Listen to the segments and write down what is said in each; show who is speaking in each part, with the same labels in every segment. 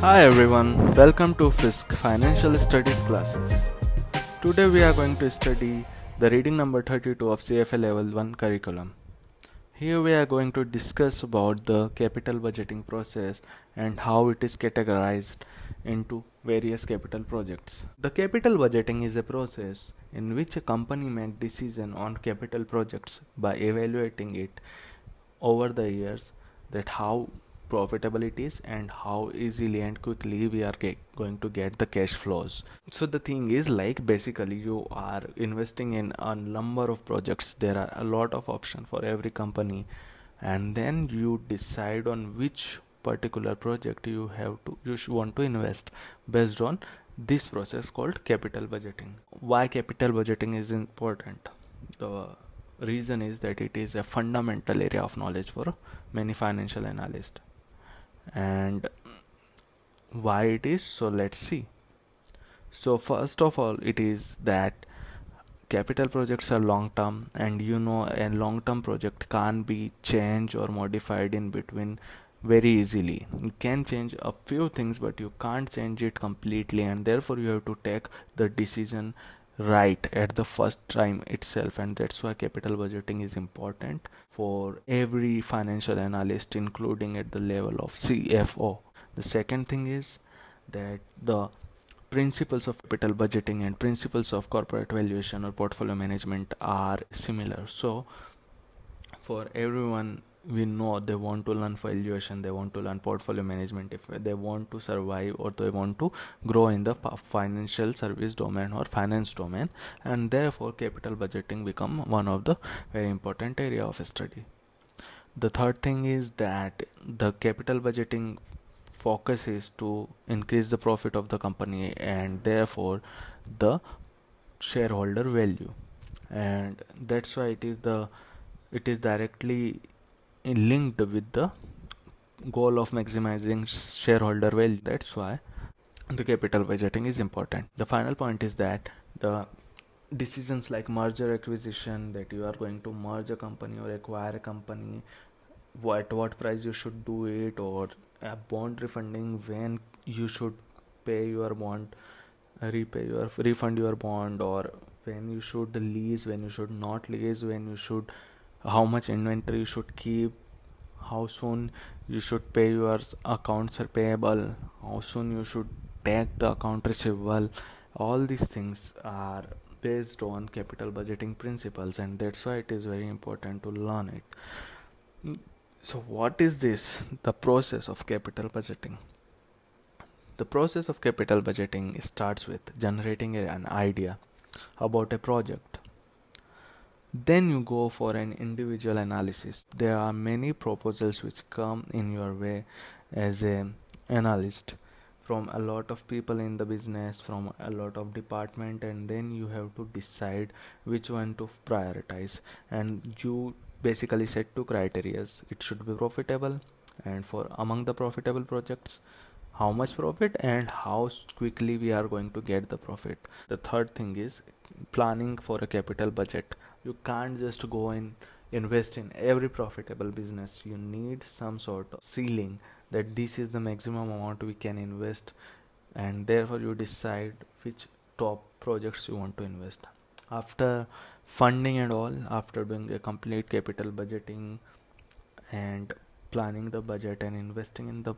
Speaker 1: Hi everyone, welcome to FISC Financial Studies classes. Today we are going to study the reading number 32 of CFA Level 1 curriculum. Here we are going to discuss about the capital budgeting process and how it is categorized into various capital projects. The capital budgeting is a process in which a company makes decision on capital projects by evaluating it over the years, that how profitable it is and how easily and quickly we are going to get the cash flows. So the thing is, like, basically you are investing in a number of projects. There are a lot of options for every company, and then you decide on which particular project you should want to invest based on this process called capital budgeting. Why capital budgeting is important? The reason is that it is a fundamental area of knowledge for many financial analysts. And why it is, so let's see. So first of all, it is that capital projects are long term, and a long term project can't be changed or modified in between very easily. You can change a few things, but you can't change it completely, and therefore you have to take the decision right at the first time itself. And that's why capital budgeting is important for every financial analyst, including at the level of CFO. The second thing is that the principles of capital budgeting and principles of corporate valuation or portfolio management are similar. So for everyone, we know they want to learn valuation, they want to learn portfolio management if they want to survive or they want to grow in the financial service domain or finance domain, and therefore capital budgeting become one of the very important area of study. The third thing is that the capital budgeting focus is to increase the profit of the company and therefore the shareholder value, and that's why it is directly linked with the goal of maximizing shareholder value. That's why the capital budgeting is important. The final point is that the decisions like merger acquisition, that you are going to merge a company or acquire a company, what price you should do it, or a bond refunding, when you should pay your bond, refund your bond, or when you should lease, when you should not lease, when you should, how much inventory you should keep, how soon you should pay your accounts are payable, how soon you should take the account receivable. All these things are based on capital budgeting principles, and that's why it is very important to learn it. So what is this? The process of capital budgeting. The process of capital budgeting starts with generating an idea about a project. Then you go for an individual analysis. There are many proposals which come in your way as an analyst from a lot of people in the business, from a lot of department, and then you have to decide which one to prioritize. And you basically set two criterias. It should be profitable, and for among the profitable projects, how much profit and how quickly we are going to get the profit. The third thing is planning for a capital budget. You can't just go and invest in every profitable business. You need some sort of ceiling, that this is the maximum amount we can invest, and therefore you decide which top projects you want to invest. After funding and all, after doing a complete capital budgeting and planning the budget and investing in the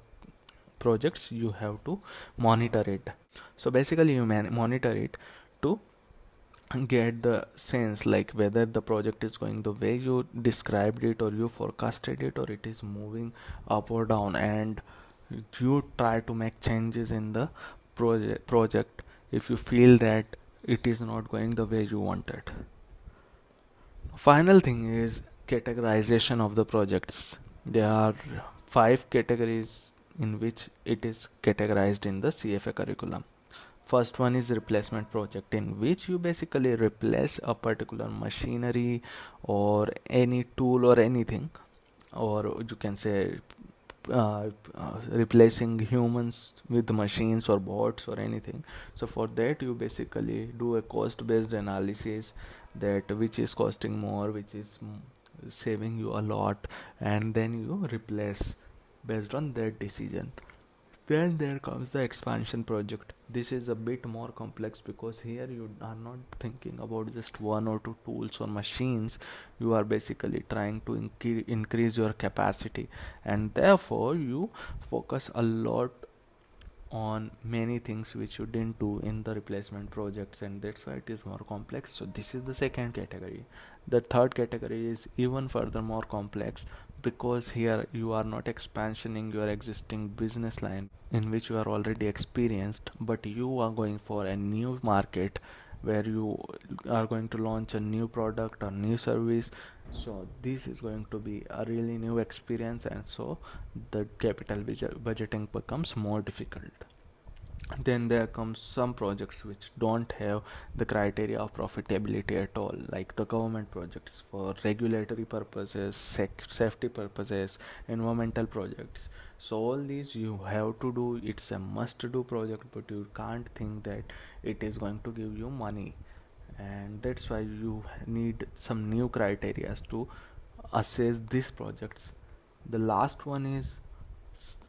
Speaker 1: projects, you have to monitor it. So basically you monitor it to get the sense like whether the project is going the way you described it or you forecasted it, or it is moving up or down, and you try to make changes in the project if you feel that it is not going the way you wanted. Final thing is categorization of the projects. There are 5 categories in which it is categorized in the CFA curriculum. First one is replacement project, in which you basically replace a particular machinery or any tool or anything, or you can say replacing humans with machines or bots or anything. So for that you basically do a cost based analysis, that which is costing more, which is saving you a lot, and then you replace based on that decision. Then there comes the expansion project. This is a bit more complex because here you are not thinking about just one or two tools or machines. You are basically trying to increase your capacity, and therefore you focus a lot on many things which you didn't do in the replacement projects, and that's why it is more complex. So this is the second category. The third category is even further more complex because here you are not expansioning your existing business line in which you are already experienced, but you are going for a new market where you are going to launch a new product or new service. So this is going to be a really new experience, and so the capital budgeting becomes more difficult. Then there comes some projects which don't have the criteria of profitability at all, like the government projects for regulatory purposes, safety purposes, environmental projects. So all these you have to do, it's a must do project, but you can't think that it is going to give you money, and that's why you need some new criteria to assess these projects. The last one is,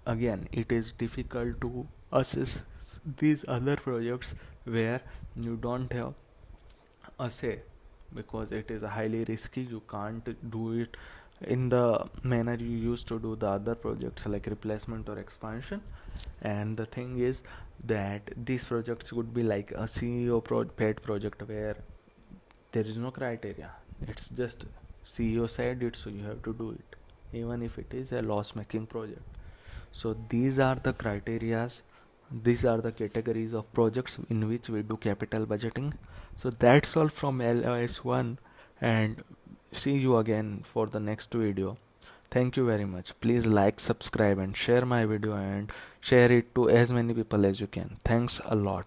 Speaker 1: again, it is difficult to assess these other projects where you don't have a say because it is highly risky. You can't do it in the manner you used to do the other projects like replacement or expansion. And the thing is that these projects would be like a CEO paid project where there is no criteria. It's just CEO said it, so you have to do it, even if it is a loss making project. So these are the criterias, these are the categories of projects in which we do capital budgeting. So that's all from LOS1, and see you again for the next video. Thank you very much. Please like, subscribe and share my video, and share it to as many people as you can. Thanks a lot.